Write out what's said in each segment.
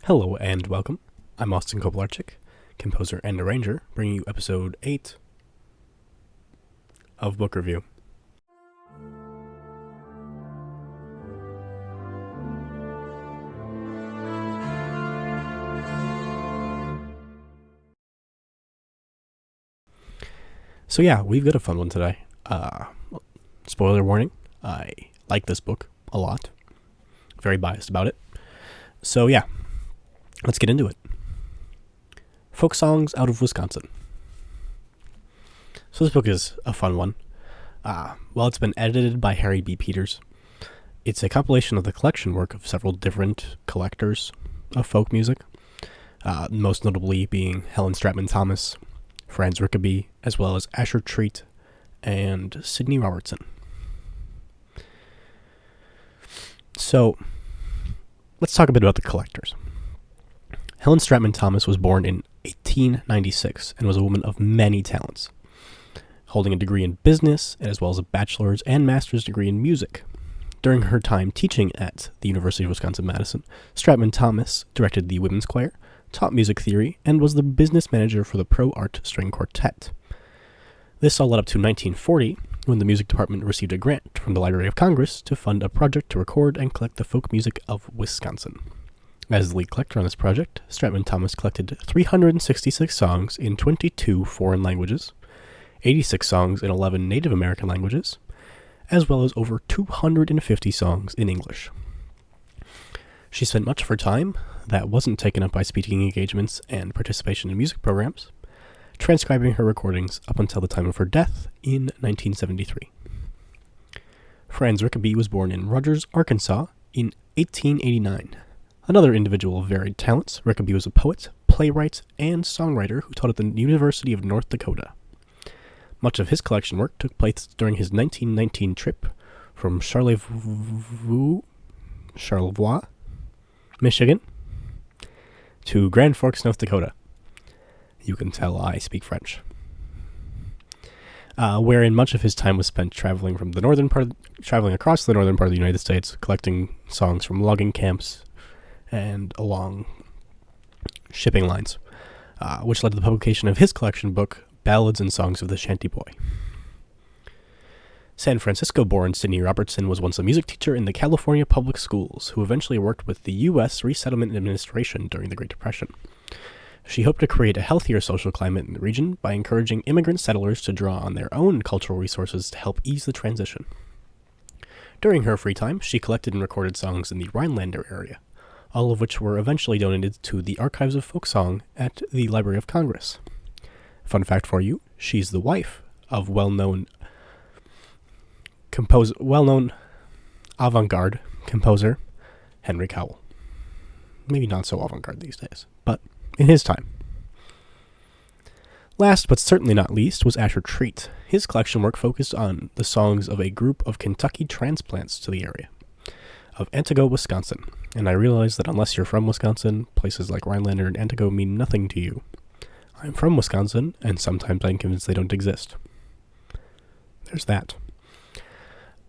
Hello and welcome. I'm Austin Kopelarczyk, composer and arranger, bringing you episode 8 of Book Review. So yeah, we've got a fun one today. Spoiler warning, I like this book a lot. Very biased about it. So yeah, let's get into it. Folk Songs Out of Wisconsin. So this book is a fun one. Well, it's been edited by Harry B. Peters. It's a compilation of the collection work of several different collectors of folk music, most notably being Helen Stratman Thomas, Franz Rickaby, as well as Asher Treat and Sidney Robertson. So, let's talk a bit about the collectors. Helen Stratman Thomas was born in 1896 and was a woman of many talents, holding a degree in business as well as a bachelor's and master's degree in music. During her time teaching at the University of Wisconsin-Madison, Stratman Thomas directed the women's choir, taught music theory, and was the business manager for the Pro Art String Quartet. This all led up to 1940, when the music department received a grant from the Library of Congress to fund a project to record and collect the folk music of Wisconsin. As the lead collector on this project, Stratman Thomas collected 366 songs in 22 foreign languages, 86 songs in 11 Native American languages, as well as over 250 songs in English. She spent much of her time that wasn't taken up by speaking engagements and participation in music programs, transcribing her recordings up until the time of her death in 1973. Franz Rickaby was born in Rogers, Arkansas in 1889. Another individual of varied talents, Rickaby was a poet, playwright, and songwriter who taught at the University of North Dakota. Much of his collection work took place during his 1919 trip from Charlevoix, Michigan, to Grand Forks, North Dakota. You can tell I speak French. Wherein much of his time was spent traveling across the northern part of the United States, collecting songs from logging camps and along shipping lines, which led to the publication of his collection book, Ballads and Songs of the Shanty Boy. San Francisco-born Sidney Robertson was once a music teacher in the California public schools, who eventually worked with the U.S. Resettlement Administration during the Great Depression. She hoped to create a healthier social climate in the region by encouraging immigrant settlers to draw on their own cultural resources to help ease the transition. During her free time, she collected and recorded songs in the Rhinelander area, all of which were eventually donated to the Archives of Folk Song at the Library of Congress. Fun fact for you, she's the wife of well-known avant-garde composer Henry Cowell. Maybe not so avant-garde these days, but in his time. Last, but certainly not least, was Asher Treat. His collection work focused on the songs of a group of Kentucky transplants to the area of Antigo, Wisconsin. And I realize that unless you're from Wisconsin, places like Rhinelander and Antigo mean nothing to you. I'm from Wisconsin, and sometimes I'm convinced they don't exist. There's that.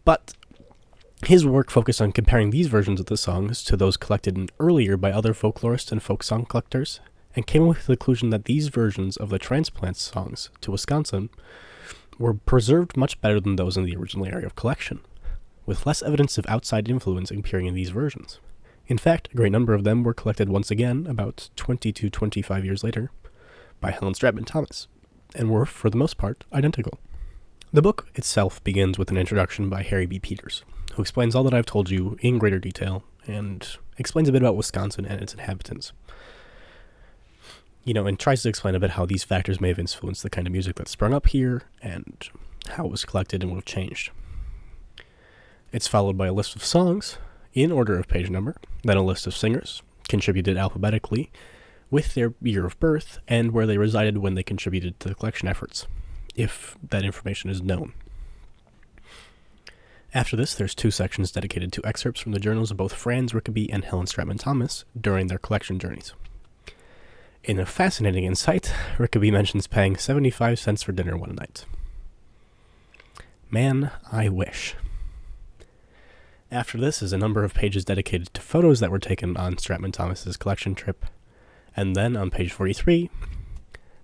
But his work focused on comparing these versions of the songs to those collected earlier by other folklorists and folk song collectors, and came with the conclusion that these versions of the transplant songs to Wisconsin were preserved much better than those in the original area of collection, with less evidence of outside influence appearing in these versions. In fact, a great number of them were collected once again, about 20 to 25 years later, by Helen Stratman Thomas, and were, for the most part, identical. The book itself begins with an introduction by Harry B. Peters, who explains all that I've told you in greater detail, and explains a bit about Wisconsin and its inhabitants. And tries to explain a bit how these factors may have influenced the kind of music that sprung up here, and how it was collected and would have changed. It's followed by a list of songs, in order of page number, then a list of singers, contributed alphabetically, with their year of birth, and where they resided when they contributed to the collection efforts, if that information is known. After this, there's 2 sections dedicated to excerpts from the journals of both Franz Rickaby and Helen Stratman Thomas during their collection journeys. In a fascinating insight, Rickaby mentions paying 75 cents for dinner one night. Man, I wish. After this is a number of pages dedicated to photos that were taken on Stratman Thomas's collection trip. And then on page 43,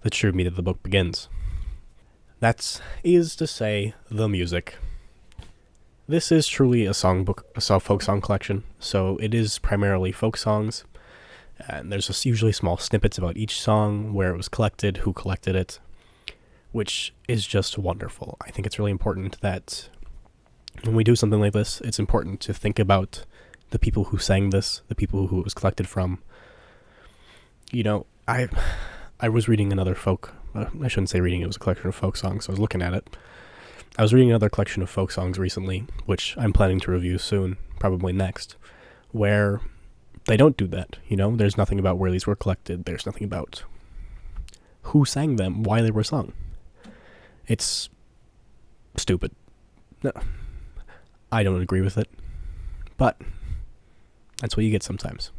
the true meat of the book begins. That is to say, the music. This is truly a songbook, a folk song collection, so it is primarily folk songs, and there's just usually small snippets about each song, where it was collected, who collected it, which is just wonderful. I think it's really important that when we do something like this, it's important to think about the people who sang this, the people who it was collected from. You know, I was reading another folk, I shouldn't say reading, it was a collection of folk songs, so I was looking at it. I was reading another collection of folk songs recently, which I'm planning to review soon, probably next, where they don't do that, you know? There's nothing about where these were collected, there's nothing about who sang them, why they were sung. It's stupid. No, I don't agree with it, but that's what you get sometimes.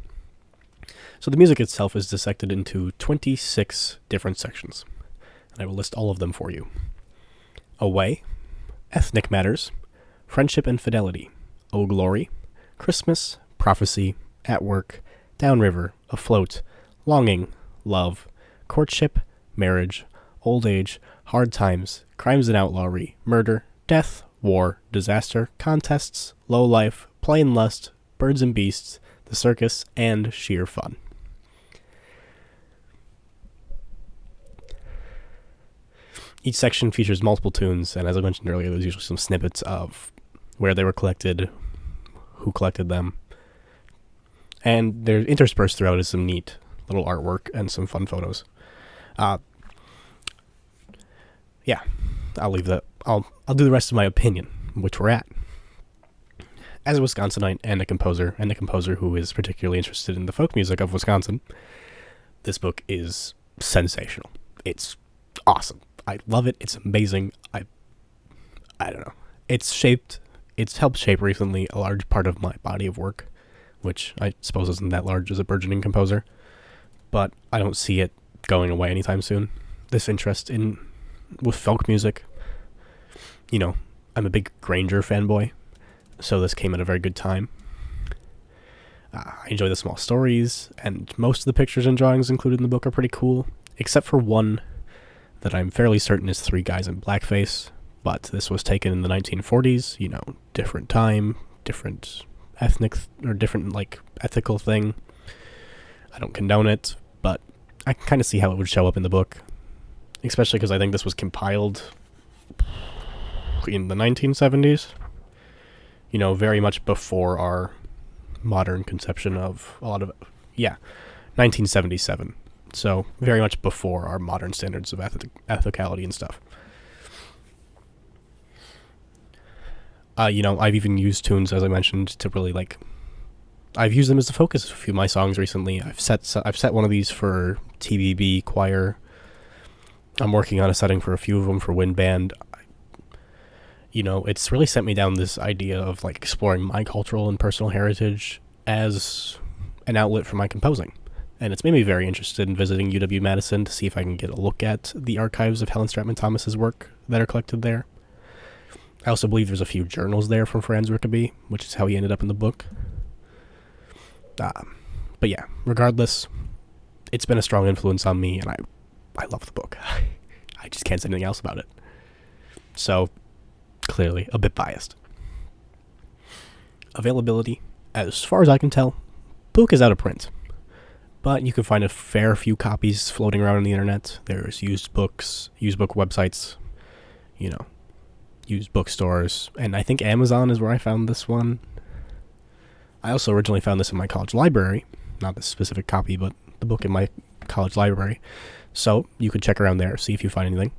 So the music itself is dissected into 26 different sections, and I will list all of them for you. Away, Ethnic Matters, Friendship and Fidelity, O Glory, Christmas, Prophecy, At Work, Downriver, Afloat, Longing, Love, Courtship, Marriage, Old Age, Hard Times, Crimes and Outlawry, Murder, Death, War, Disaster, Contests, Low Life, Plain Lust, Birds and Beasts, The Circus, and Sheer Fun. Each section features multiple tunes, and as I mentioned earlier, there's usually some snippets of where they were collected, who collected them, and they're interspersed throughout is some neat little artwork and some fun photos. Yeah, I'll leave that. I'll do the rest of my opinion, which we're at. As a Wisconsinite and a composer who is particularly interested in the folk music of Wisconsin, this book is sensational. It's awesome. I love it. It's amazing. I don't know. It's helped shape recently a large part of my body of work, which I suppose isn't that large as a burgeoning composer, but I don't see it going away anytime soon. This interest with folk music, you know, I'm a big Granger fanboy, so this came at a very good time. I enjoy the small stories, and most of the pictures and drawings included in the book are pretty cool, except for one that I'm fairly certain is 3 guys in blackface, but this was taken in the 1940s, you know, different time, different ethnic, or different, ethical thing. I don't condone it, but I can kind of see how it would show up in the book, especially because I think this was compiled in the 1970s, you know, very much before our modern conception of a lot of, 1977. So, very much before our modern standards of ethicality and stuff. You know, I've even used tunes, as I mentioned, to really, I've used them as the focus of a few of my songs recently. I've set one of these for TBB choir. I'm working on a setting for a few of them for wind band. You know, it's really sent me down this idea of, exploring my cultural and personal heritage as an outlet for my composing. And it's made me very interested in visiting UW-Madison to see if I can get a look at the archives of Helen Stratman Thomas's work that are collected there. I also believe there's a few journals there from Franz Rickaby, which is how he ended up in the book. But yeah, regardless, it's been a strong influence on me, and I love the book. I just can't say anything else about it. So, clearly, a bit biased. Availability, as far as I can tell, book is out of print. But you can find a fair few copies floating around on the internet. There's used books, used book websites, you know, used bookstores, and I think Amazon is where I found this one. I also originally found this in my college library, not this specific copy, but the book in my college library. So you could check around there, see if you find anything.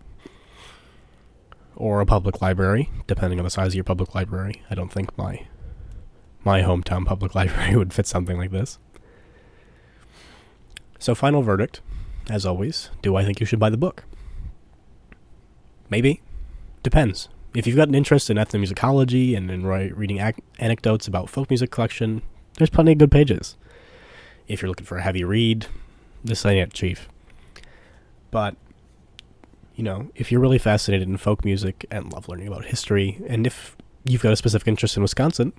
Or a public library, depending on the size of your public library. I don't think my hometown public library would fit something like this. So final verdict, as always, do I think you should buy the book? Maybe. Depends. If you've got an interest in ethnomusicology and in reading anecdotes about folk music collection, there's plenty of good pages. If you're looking for a heavy read, this ain't it, chief. But, you know, if you're really fascinated in folk music and love learning about history, and if you've got a specific interest in Wisconsin,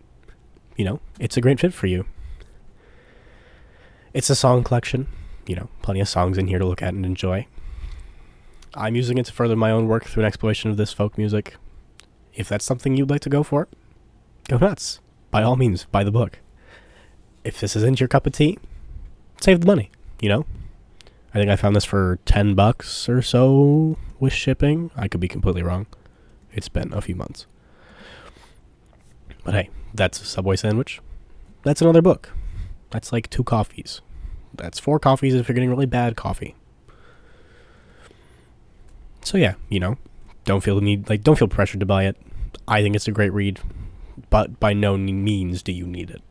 it's a great fit for you. It's a song collection, plenty of songs in here to look at and enjoy. I'm using it to further my own work through an exploration of this folk music. If that's something you'd like to go for, go nuts. By all means, buy the book. If this isn't your cup of tea, save the money, I think I found this for $10 or so with shipping. I could be completely wrong. It's been a few months. But hey, that's a Subway sandwich. That's another book. That's like 2 coffees. That's 4 coffees if you're getting really bad coffee. So yeah, don't feel pressured to buy it. I think it's a great read, but by no means do you need it.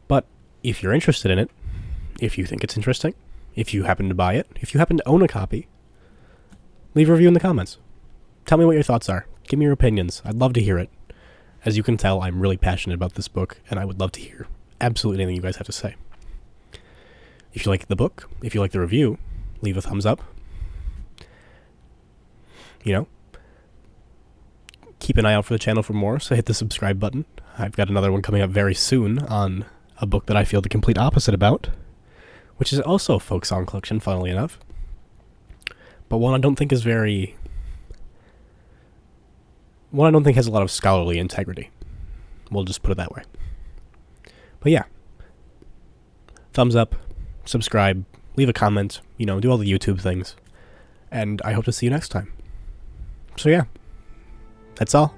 But if you're interested in it, if you think it's interesting, if you happen to buy it, if you happen to own a copy, leave a review in the comments. Tell me what your thoughts are. Give me your opinions. I'd love to hear it. As you can tell, I'm really passionate about this book, and I would love to hear absolutely anything you guys have to say. If you like the book, if you like the review, leave a thumbs up. Keep an eye out for the channel for more, so hit the subscribe button. I've got another one coming up very soon on a book that I feel the complete opposite about, which is also a folk song collection, funnily enough. But one I don't think has a lot of scholarly integrity. We'll just put it that way. But yeah. Thumbs up, subscribe, leave a comment, do all the YouTube things. And I hope to see you next time. So yeah. That's all.